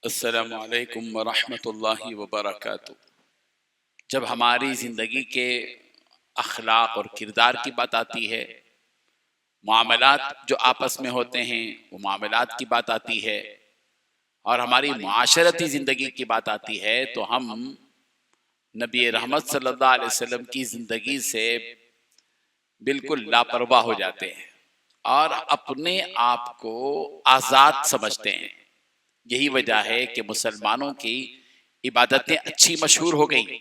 السلام علیکم ورحمۃ اللہ وبرکاتہ۔ جب ہماری زندگی کے اخلاق اور کردار کی بات آتی ہے، معاملات جو آپس میں ہوتے ہیں وہ معاملات کی بات آتی ہے، اور ہماری معاشرتی زندگی کی بات آتی ہے، تو ہم نبی رحمت صلی اللہ علیہ وسلم کی زندگی سے بالکل لاپرواہ ہو جاتے ہیں اور اپنے آپ کو آزاد سمجھتے ہیں۔ یہی وجہ ہے کہ مسلمانوں کی عبادتیں اچھی مشہور ہو گئی،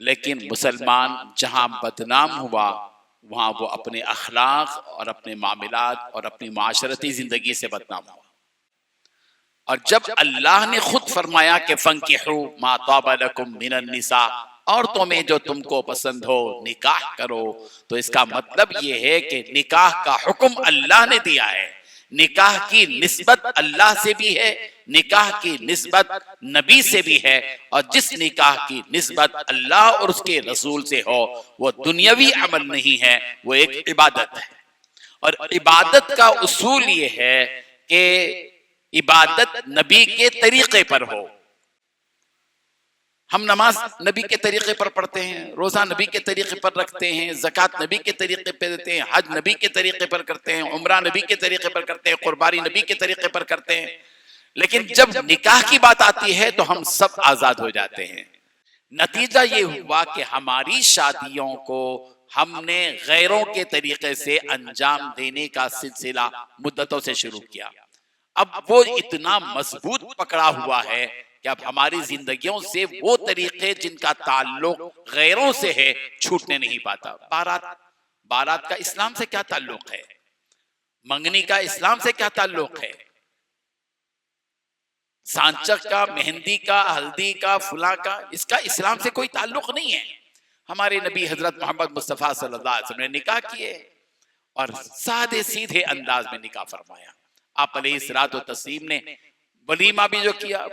لیکن مسلمان جہاں بدنام ہوا وہاں وہ اپنے اخلاق اور اپنے معاملات اور اپنی معاشرتی زندگی سے بدنام ہوا۔ اور جب اللہ نے خود فرمایا کہ فَانكِحُوا مَا طَابَ لَكُم مِّنَ النِّسَاءِ، عورتوں میں جو تم کو پسند ہو نکاح کرو، تو اس کا مطلب یہ ہے کہ نکاح کا حکم اللہ نے دیا ہے، نکاح کی نسبت اللہ سے بھی ہے، نکاح کی نسبت نبی سے بھی ہے، اور جس نکاح کی نسبت اللہ اور اس کے رسول سے ہو وہ دنیاوی عمل نہیں ہے، وہ ایک عبادت ہے۔ اور عبادت کا اصول یہ ہے کہ عبادت نبی کے طریقے پر ہو۔ ہم نماز نبی کے طریقے پر پڑھتے ہیں، روزہ نبی کے طریقے پر رکھتے ہیں، زکوٰۃ نبی کے طریقے پر دیتے ہیں، حج نبی کے طریقے پر کرتے ہیں، عمرہ نبی کے طریقے پر کرتے ہیں، قربانی نبی کے طریقے پر کرتے ہیں۔ لیکن جب نکاح کی بات آتی ہے تو ہم سب آزاد ہو جاتے ہیں۔ نتیجہ یہ ہوا کہ ہماری شادیوں کو ہم نے غیروں کے طریقے سے انجام دینے کا سلسلہ مدتوں سے شروع کیا۔ اب وہ اتنا مضبوط پکڑا ہوا ہے کہ اب ہماری زندگیوں سے وہ طریقے جن کا تعلق غیروں سے ہے چھوٹنے نہیں پاتا۔ بارات کا اسلام سے کیا تعلق ہے؟ منگنی کا اسلام سے کیا تعلق ہے؟ سانچک کا، مہندی کا، ہلدی کا، فلاں کا، اس کا اسلام سے کوئی تعلق نہیں ہے۔ ہمارے نبی حضرت محمد مصطفیٰ صلی اللہ علیہ وسلم نے نکاح کیے اور سادے سیدھے انداز میں نکاح فرمایا۔ آپ علیہ الصلوۃ والتسلیم نے ولیمہ بھی جو کیا،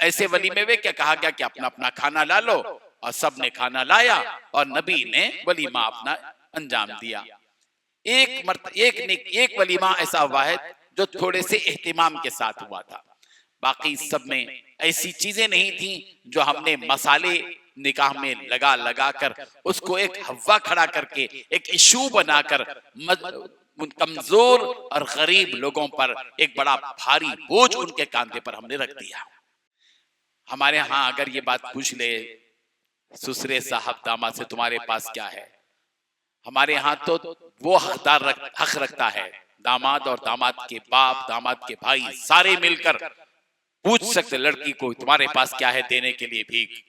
ایسے ولیمے میں کیا کہا گیا کہ اپنا اپنا کھانا لا لو، اور سب نے کھانا لایا اور نبی نے ولیمہ اپنا انجام دیا۔ ایک ولیمہ ایسا ہوا ہے جو تھوڑے سے اہتمام کے ساتھ ہوا تھا، باقی سب میں ایسی چیزیں نہیں تھیں جو ہم نے مسالے نکاح میں لگا کر اس کو ایک ہوا کھڑا کر کے ایک ایشو بنا کر کمزور اور غریب لوگوں پر ایک بڑا بھاری بوجھ ان کے کاندھے پر ہم نے رکھ دیا۔ ہمارے ہاں اگر یہ بات پوچھ لے سسرے صاحب داماد سے تمہارے پاس کیا ہے، ہمارے ہاں تو وہ حق رکھتا ہے، داماد اور داماد کے باپ، داماد کے بھائی سارے مل کر پوچھ سکتے لڑکی کو تمہارے پاس کیا ہے دینے کے لیے بھیک۔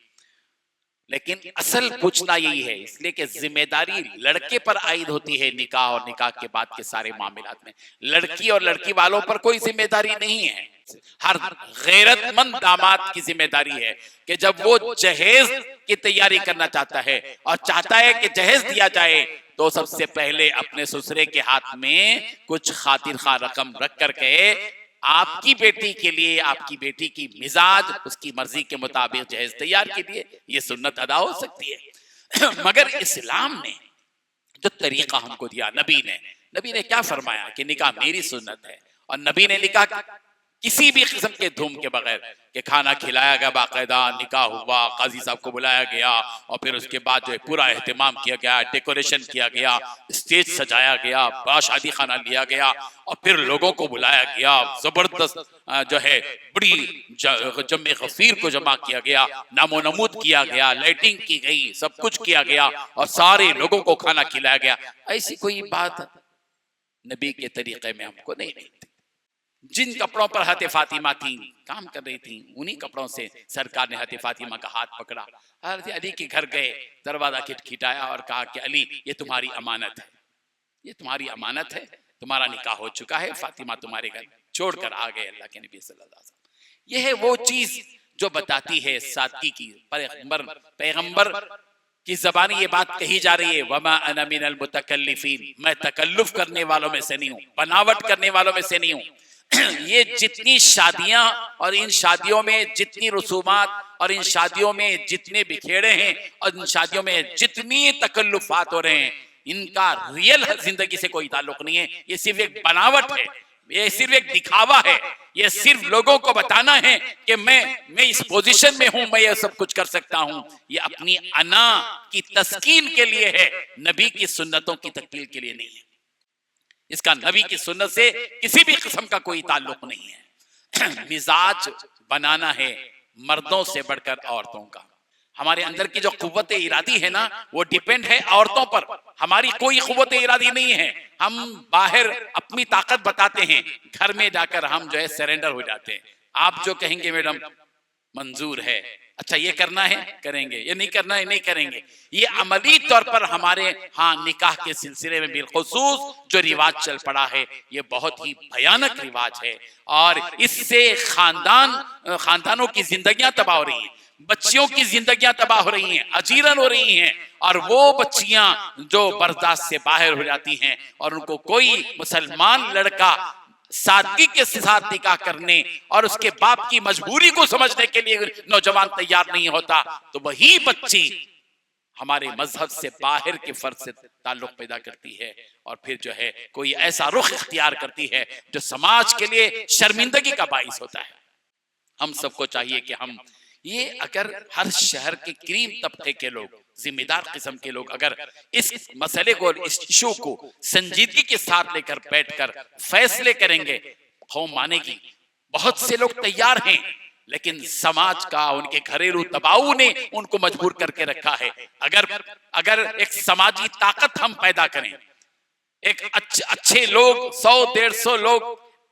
لیکن اصل پوچھنا یہی ہے، اس لیے کہ ذمہ داری لڑکے پر عائد ہوتی ہے نکاح اور نکاح کے بعد کے سارے معاملات میں، لڑکی اور لڑکی والوں پر کوئی ذمہ داری نہیں ہے۔ ہر غیرت مند داماد کی ذمہ داری ہے کہ جب وہ جہیز کی تیاری کرنا چاہتا ہے اور چاہتا ہے کہ جہیز دیا جائے تو سب سے پہلے اپنے سسرے کے ہاتھ میں کچھ خاطر خواہ رقم رکھ کر کے آپ کی بیٹی کے لیے، آپ کی بیٹی کی مزاج اس کی مرضی کے مطابق جہیز تیار کیجیے، یہ سنت ادا ہو سکتی ہے۔ مگر اسلام نے جو طریقہ ہم کو دیا، نبی نے کیا فرمایا کہ نکاح میری سنت ہے، اور نبی نے نکاح کسی بھی قسم کے دھوم کے بغیر کہ کھانا کھلایا گیا، باقاعدہ نکاح ہوا، قاضی صاحب کو بلایا گیا، اور پھر اس کے بعد جو پورا اہتمام کیا گیا، ڈیکوریشن کیا گیا، اسٹیج سجایا گیا، بڑا شادی خانہ لیا گیا، اور پھر لوگوں کو بلایا گیا، زبردست جو ہے بڑی جمع غفیر کو جمع کیا گیا، نام و نمود کیا گیا، لائٹنگ کی گئی، سب کچھ کیا گیا، اور سارے لوگوں کو کھانا کھلایا گیا۔ ایسی کوئی بات نبی کے طریقے میں ہم کو نہیں ملتی۔ جن کپڑوں پر حضرت فاطمہ تھی کام کر رہی تھی، انہی کپڑوں سے سرکار نے حضرت فاطمہ کا ہاتھ پکڑا، حضرت علی کے گھر گئے، دروازہ کھٹکھٹایا اور کہا کہ علی یہ تمہاری امانت ہے، یہ تمہاری امانت ہے، تمہارا نکاح ہو چکا ہے، فاطمہ تمہارے گھر چھوڑ کر آ گئے اللہ کے نبی صلی اللہ علیہ وسلم۔ یہ ہے وہ چیز جو بتاتی ہے سادگی کی، پیغمبر کی زبانی یہ بات کہی جا رہی ہے، وَمَا أَنَا مِنَ الْمُتَكَلِّفِينَ، میں تکلف کرنے والوں میں سے نہیں ہوں، بناوٹ کرنے والوں میں سے نہیں ہوں۔ یہ جتنی شادیاں اور ان شادیوں میں جتنی رسومات اور ان شادیوں میں جتنے بکھیڑے ہیں اور ان شادیوں میں جتنی تکلفات ہو رہے ہیں، ان کا ریئل زندگی سے کوئی تعلق نہیں ہے، یہ صرف ایک بناوٹ ہے۔ یہ صرف ایک دکھاوا ہے، یہ صرف لوگوں کو بتانا ہے کہ میں اس پوزیشن میں ہوں، میں یہ سب کچھ کر سکتا ہوں. یہ اپنی انا کی تسکین کے لیے ہے، نبی کی سنتوں کی تکمیل کے لیے نہیں ہے. اس کا نبی کی سنت سے کسی بھی قسم کا کوئی تعلق نہیں ہے. مزاج بنانا ہے مردوں سے بڑھ کر عورتوں کا. ہمارے اندر کی جو قوت ارادی ہے نا، وہ ڈیپینڈ ہے عورتوں پر. ہماری کوئی قوت ارادی نہیں ہے. ہم باہر اپنی طاقت بتاتے ہیں، گھر میں جا کر ہم جو ہے سرنڈر ہو جاتے ہیں. آپ جو کہیں گے میڈم منظور ہے، اچھا یہ کرنا ہے کریں گے، یہ نہیں کرنا ہے نہیں کریں گے. یہ عملی طور پر ہمارے ہاں نکاح کے سلسلے میں بالخصوص جو رواج چل پڑا ہے، یہ بہت ہی بھیانک رواج ہے، اور اس سے خاندانوں کی زندگیاں تباہ ہو رہی ہیں، بچیوں کی زندگیاں تباہ ہو رہی ہیں، اجیرن ہو رہی ہیں. اور وہ بچیاں جو برداشت سے باہر ہو جاتی ہیں اور ان کو کوئی مسلمان لڑکا سادگی کے ساتھ نکاح کرنے اور اس کے باپ کی مجبوری کو سمجھنے کے لیے نوجوان تیار نہیں ہوتا، تو وہی بچی ہمارے مذہب سے باہر کے فرد سے تعلق پیدا کرتی ہے، اور پھر جو ہے کوئی ایسا رخ اختیار کرتی ہے جو سماج کے لیے شرمندگی کا باعث ہوتا ہے. ہم سب کو چاہیے کہ ہم یہ اگر ہر شہر کے کریم طبقے کے لوگ، ذمہ دار قسم کے لوگ اگر اس مسئلے کو، اس ایشو کو سنجیدگی کے ساتھ لے کر بیٹھ کر فیصلے کریں گے، قوم مانے گی. بہت سے لوگ تیار ہیں، لیکن سماج کا، ان کے گھریلو دباؤ نے ان کو مجبور کر کے رکھا ہے. اگر ایک سماجی طاقت ہم پیدا کریں، ایک اچھے لوگ 100-150 لوگ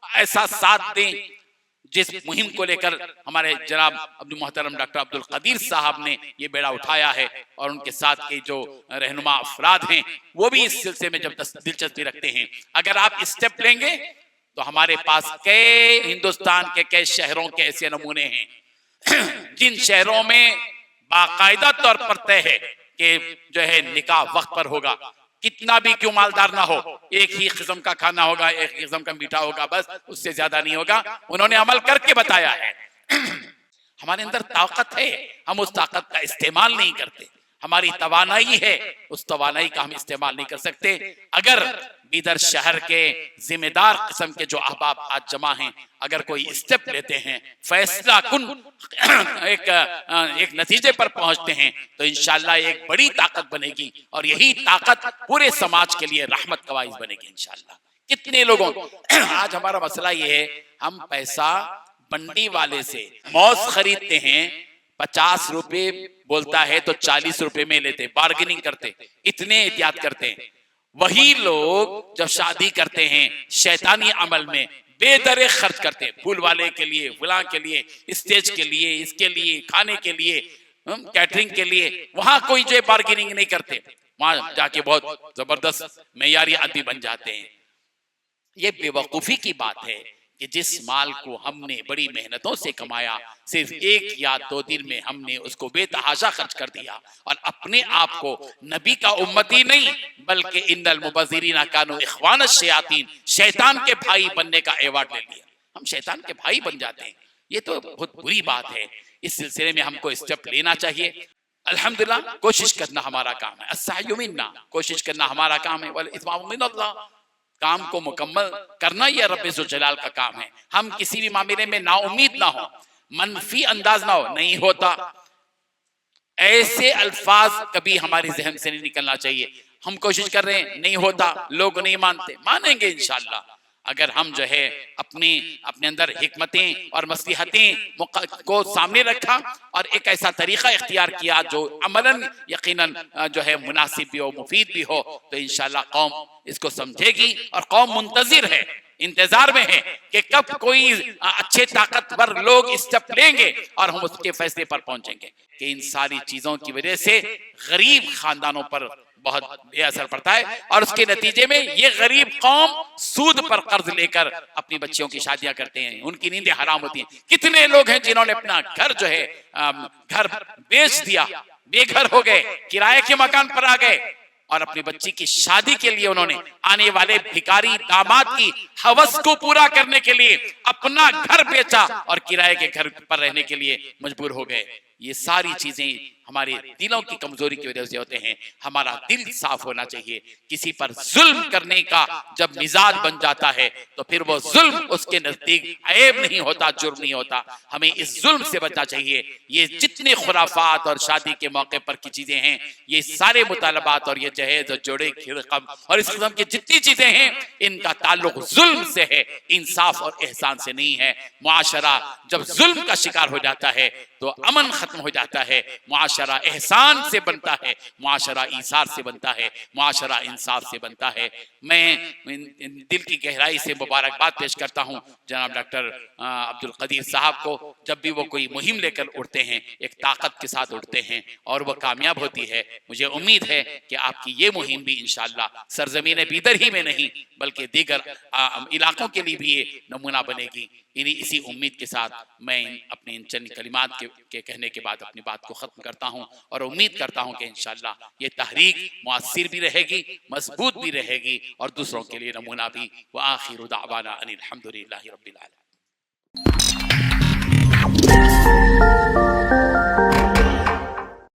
ایسا ساتھ دیں، جس مہم کو لے کر ہمارے جناب عبد محترم ڈاکٹر عبد القدیر صاحب نے یہ بیڑا اٹھایا ہے، اور ان کے ساتھ کے جو رہنما افراد ہیں وہ بھی اس سلسلے میں جب دلچسپی رکھتے ہیں، اگر آپ اسٹیپ لیں گے تو ہمارے پاس کئی ہندوستان کے کئی شہروں کے ایسے نمونے ہیں جن شہروں میں باقاعدہ طور پر طے ہے کہ جو ہے نکاح وقت پر ہوگا، کتنا بھی کیوں مالدار نہ ہو، ایک ہی قسم کا کھانا ہوگا، ایک ہی قسم کا میٹھا ہوگا، بس اس سے زیادہ نہیں ہوگا. انہوں نے عمل کر کے بتایا ہے. ہمارے اندر طاقت ہے، ہم اس طاقت کا استعمال نہیں کرتے. ہماری توانائی ہے، اس توانائی کا ہم استعمال نہیں کر سکتے. اگر بیدر شہر کے ذمہ دار قسم کے جو احباب آج جمع ہیں، اگر کوئی اسٹیپ لیتے ہیں، فیصلہ کن ایک نتیجے پر پہنچتے ہیں، تو انشاءاللہ ایک بڑی طاقت بنے گی، اور یہی طاقت پورے سماج کے لیے رحمت کا باعث بنے گی انشاءاللہ. کتنے لوگوں آج ہمارا مسئلہ یہ ہے، ہم پیسہ منڈی والے سے موز خریدتے ہیں، 50 روپے بولتا ہے تو 40 روپے میں لیتے، بارگننگ کرتے، اتنے احتیاط کرتے ہیں. وہی لوگ جب شادی کرتے ہیں شیطانی عمل میں بے درے خرچ کرتے ہیں، پھول والے کے لیے، فلاں کے لیے، اسٹیج کے لیے، اس کے لیے، کھانے کے لیے، کیٹرنگ کے لیے، وہاں کوئی جو بارگننگ نہیں کرتے، وہاں جا کے بہت زبردست معیاری آدمی بن جاتے ہیں. یہ بے وقوفی کی بات ہے کہ جس مال کو ہم نے بڑی محنتوں سے کمایا، صرف 1 یا 2 دن میں ہم نے اس کو بے تحاشا خرچ کر دیا، اور اپنے آپ کو نبی کا امتی نہیں بلکہ ان المبذرین کانوا اخوان الشیاطین، شیطان کے بھائی بننے کا ایوارڈ لے لیا. ہم شیطان کے بھائی بن جاتے ہیں، یہ تو بہت بری بات ہے. اس سلسلے میں ہم کو اسٹیپ لینا چاہیے. الحمدللہ کوشش کرنا ہمارا کام ہے، السعی منا، کوشش کرنا ہمارا کام ہے، والاتمام من اللہ، کام کو مکمل کرنا یہ رب ذوالجلال کا کام ہے. ہم کسی بھی معاملے میں نا امید نہ ہو، منفی انداز نہ ہو، نہیں ہوتا، ایسے الفاظ کبھی ہمارے ذہن سے نہیں نکلنا چاہیے. ہم کوشش کر رہے ہیں، نہیں ہوتا، لوگ نہیں مانتے، مانیں گے انشاءاللہ. اگر ہم جو ہے اپنے اندر حکمتیں اور مصلحتیں کو سامنے رکھا اور ایک ایسا طریقہ اختیار کیا جو عملاً یقیناً جو ہے مناسب بھی ہو، مفید بھی ہو، تو انشاءاللہ قوم اس کو سمجھے گی، اور قوم منتظر ہے، انتظار میں ہے کہ کب کوئی اچھے طاقتور لوگ اسٹیپ لیں گے اور ہم اس کے فیصلے پر پہنچیں گے. کہ ان ساری چیزوں کی وجہ سے غریب خاندانوں پر بہت بے اثر پڑتا ہے، اور اس کے نتیجے میں یہ غریب قوم سود پر قرض لے کر اپنی بچیوں کی شادیاں کرتے ہیں، ان کی نیندیں حرام ہوتی ہیں. کتنے لوگ ہیں جنہوں نے اپنا گھر جو ہے گھر بیچ دیا، بے گھر ہو گئے، کرائے کے مکان پر آ گئے، اور اپنی بچی کی شادی کے لیے انہوں نے آنے والے بھکاری داماد کی ہوس کو پورا کرنے کے لیے اپنا گھر بیچا اور کرائے کے گھر پر رہنے کے لیے مجبور ہو گئے. یہ ساری چیزیں ہمارے دلوں کی کمزوری کی وجہ سے ہوتے ہیں. ہمارا دل صاف ہونا چاہیے. کسی پر ظلم کرنے کا جب مزاج بن جاتا ہے تو پھر وہ ظلم اس کے نزدیک عیب نہیں ہوتا, جرم نہیں ہوتا. ہمیں اس ظلم سے بچنا چاہیے. یہ جتنے خرافات اور شادی کے موقع پر کی چیزیں ہیں, یہ سارے مطالبات اور یہ جہیز اور جوڑے کی رقم اور اس قسم کی جتنی چیزیں ہیں, ان کا تعلق ظلم سے ہے, انصاف اور احسان سے نہیں ہے. معاشرہ جب ظلم کا شکار ہو جاتا ہے تو امن ختم ہو جاتا ہے. معاشرہ احسان سے بنتا ہے, معاشرہ ایثار سے بنتا ہے, معاشرہ انصاف سے بنتا ہے. میں دل کی گہرائی سے مبارکباد پیش کرتا ہوں جناب ڈاکٹر عبد القدیر صاحب کو. جب بھی وہ کوئی مہم لے کر اٹھتے ہیں ایک طاقت کے ساتھ اٹھتے ہیں اور وہ کامیاب ہوتی ہے. مجھے امید ہے کہ آپ کی یہ مہم بھی انشاءاللہ سرزمین بیدر ہی میں نہیں بلکہ دیگر علاقوں کے لیے بھی یہ نمونہ بنے گی. اسی امید کے ساتھ میں اپنے ان چند کلمات کے کہنے کے بعد اپنی بات کو ختم کرتا ہوں اور امید کرتا ہوں کہ انشاءاللہ یہ تحریک مؤثر بھی رہے گی, مضبوط بھی رہے گی اور دوسروں کے لیے نمونہ بھی. وآخر دعوانا ان الحمدللہ رب العالمین.